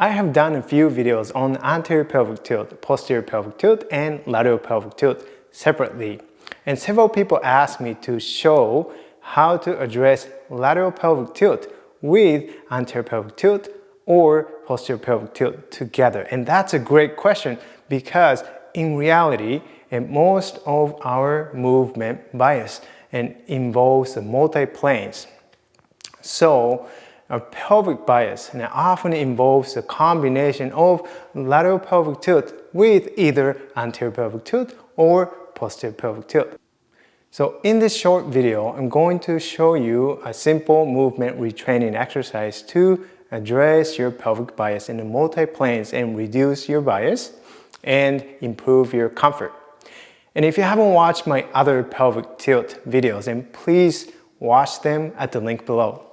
I have done a few videos on anterior pelvic tilt, posterior pelvic tilt, and lateral pelvic tilt separately. And several people asked me to show how to address lateral pelvic tilt with anterior pelvic tilt or posterior pelvic tilt together. And that's a great question because in reality, most of our movement bias and involves the multi-planes. So a pelvic bias and it often involves a combination of lateral pelvic tilt with either anterior pelvic tilt or posterior pelvic tilt. So in this short video, I'm going to show you a simple movement retraining exercise to address your pelvic bias in the multi-planes and reduce your bias and improve your comfort. And if you haven't watched my other pelvic tilt videos, then please watch them at the link below.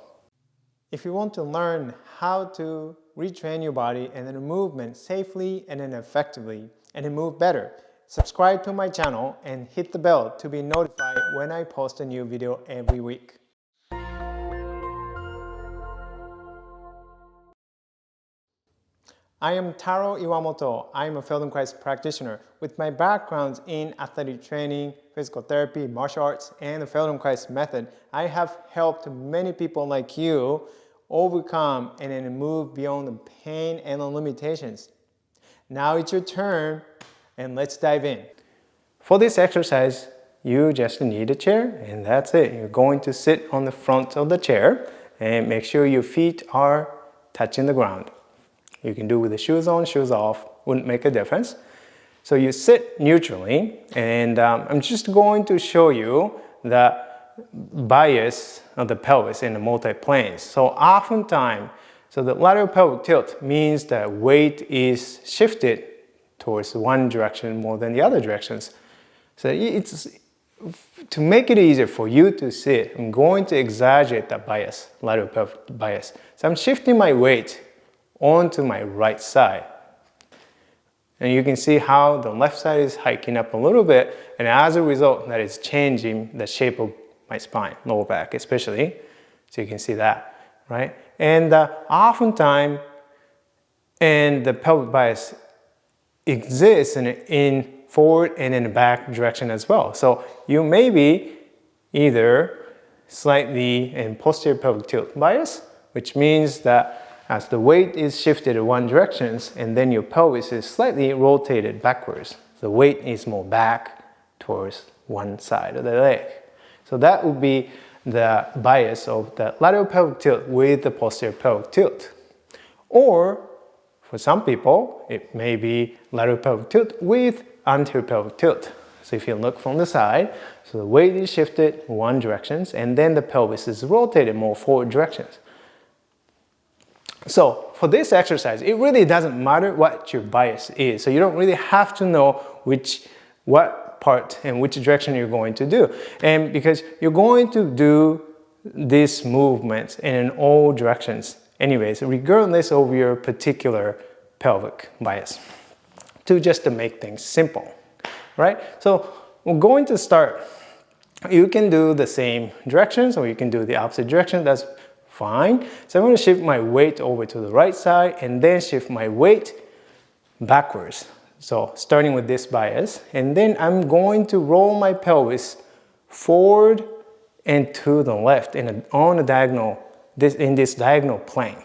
If you want to learn how to retrain your body and then movement safely and then effectively and then move better, subscribe to my channel and hit the bell to be notified when I post a new video every week. I am Taro Iwamoto. I am a Feldenkrais practitioner with my backgrounds in athletic training, physical therapy, martial arts, and the Feldenkrais method. I have helped many people like you overcome and then move beyond the pain and the limitations. Now it's your turn and let's dive in. For this exercise, you just need a chair and that's it. You're going to sit on the front of the chair and make sure your feet are touching the ground. You can do with the shoes on, shoes off, wouldn't make a difference. So you sit neutrally and I'm just going to show you the bias of the pelvis in the multi-planes. So oftentimes, the lateral pelvic tilt means that weight is shifted towards one direction more than the other directions. So it's to make it easier for you to sit, I'm going to exaggerate that bias, lateral pelvic bias. So I'm shifting my weight onto my right side. And you can see how the left side is hiking up a little bit, and as a result, that is changing the shape of my spine, lower back especially. So you can see that, right? And oftentimes, and the pelvic bias exists in forward and in the back direction as well. So you may be either slightly in posterior pelvic tilt bias, which means that as the weight is shifted in one direction and then your pelvis is slightly rotated backwards, the weight is more back towards one side of the leg. So that would be the bias of the lateral pelvic tilt with the posterior pelvic tilt. Or for some people, it may be lateral pelvic tilt with anterior pelvic tilt. So if you look from the side, so the weight is shifted one direction and then the pelvis is rotated more forward directions. So for this exercise, it really doesn't matter what your bias is. So you don't really have to know what part and which direction you're going to do. And because you're going to do these movements in all directions anyways, regardless of your particular pelvic bias, just to make things simple, right? So we're going to start. You can do the same directions or you can do the opposite direction. That's fine. So I'm going to shift my weight over to the right side and then shift my weight backwards. So starting with this bias, and then I'm going to roll my pelvis forward and to the left in this diagonal plane.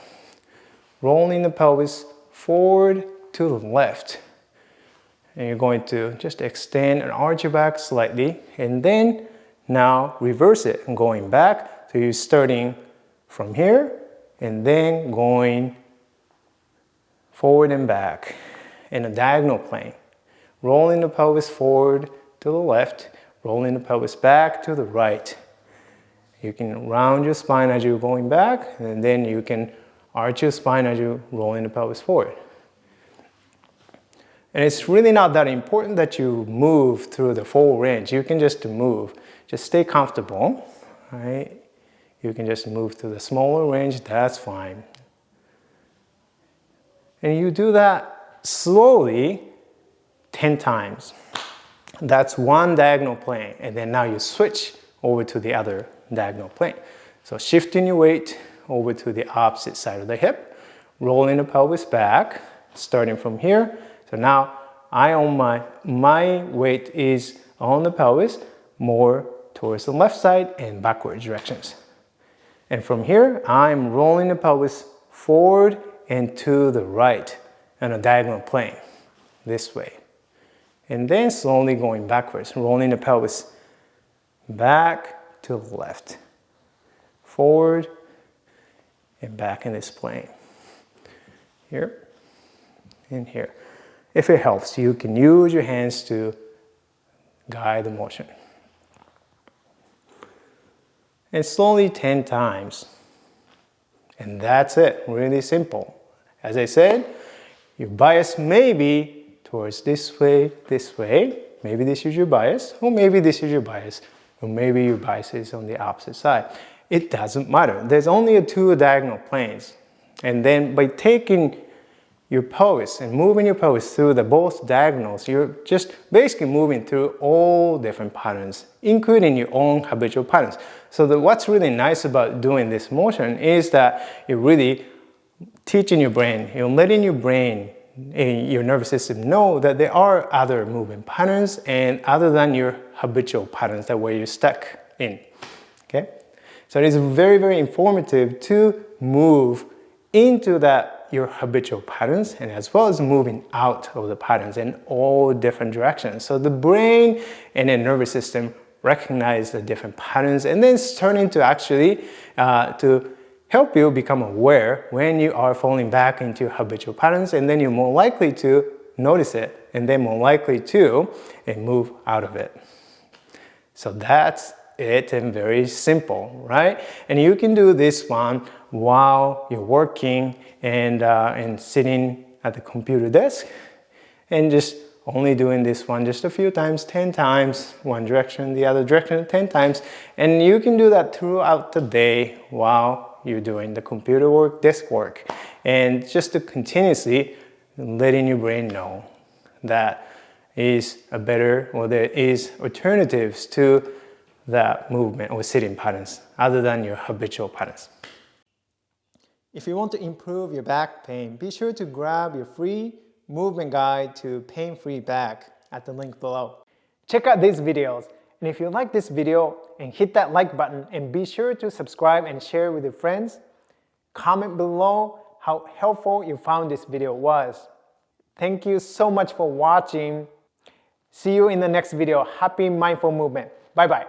Rolling the pelvis forward to the left. And you're going to just extend and arch your back slightly, and then now reverse it and going back. So you're starting from here and then going forward and back in a diagonal plane. Rolling the pelvis forward to the left, rolling the pelvis back to the right. You can round your spine as you're going back, and then you can arch your spine as you're rolling the pelvis forward. And it's really not that important that you move through the full range. You can just move. Just stay comfortable, right? You can just move to the smaller range, that's fine. And you do that slowly 10 times. That's one diagonal plane, and then now you switch over to the other diagonal plane. So shifting your weight over to the opposite side of the hip, rolling the pelvis back, starting from here. So now my weight is on the pelvis, more towards the left side and backward directions. And from here, I'm rolling the pelvis forward and to the right on a diagonal plane, this way. And then slowly going backwards, rolling the pelvis back to the left, forward and back in this plane. Here and here. If it helps, you can use your hands to guide the motion. And slowly 10 times. And that's it, really simple. As I said, your bias may be towards this way. Maybe this is your bias, or maybe this is your bias, or maybe your bias is on the opposite side. It doesn't matter. There's only two diagonal planes. And then by taking your pelvis and moving your pelvis through the both diagonals, you're just basically moving through all different patterns, including your own habitual patterns. So what's really nice about doing this motion is that you're really teaching your brain, you're letting your brain and your nervous system know that there are other movement patterns and other than your habitual patterns that where you're stuck in. Okay? So it is very, very informative to move into your habitual patterns and as well as moving out of the patterns in all different directions. So the brain and the nervous system recognize the different patterns and then starting to actually to help you become aware when you are falling back into habitual patterns, and then you're more likely to notice it and then more likely to move out of it. So that's it, and very simple, right? And you can do this one while you're working and sitting at the computer desk and just only doing this one just a few times, 10 times, one direction, the other direction, 10 times. And you can do that throughout the day while you're doing the computer work, desk work, and just to continuously letting your brain know that is a better, or there is alternatives to that movement or sitting patterns other than your habitual patterns. If you want to improve your back pain, be sure to grab your free movement guide to pain-free back at the link below. Check out these videos, and if you like this video, and hit that like button, and be sure to subscribe and share with your friends. Comment below how helpful you found this video was. Thank you so much for watching. See you in the next video. Happy mindful movement. Bye bye.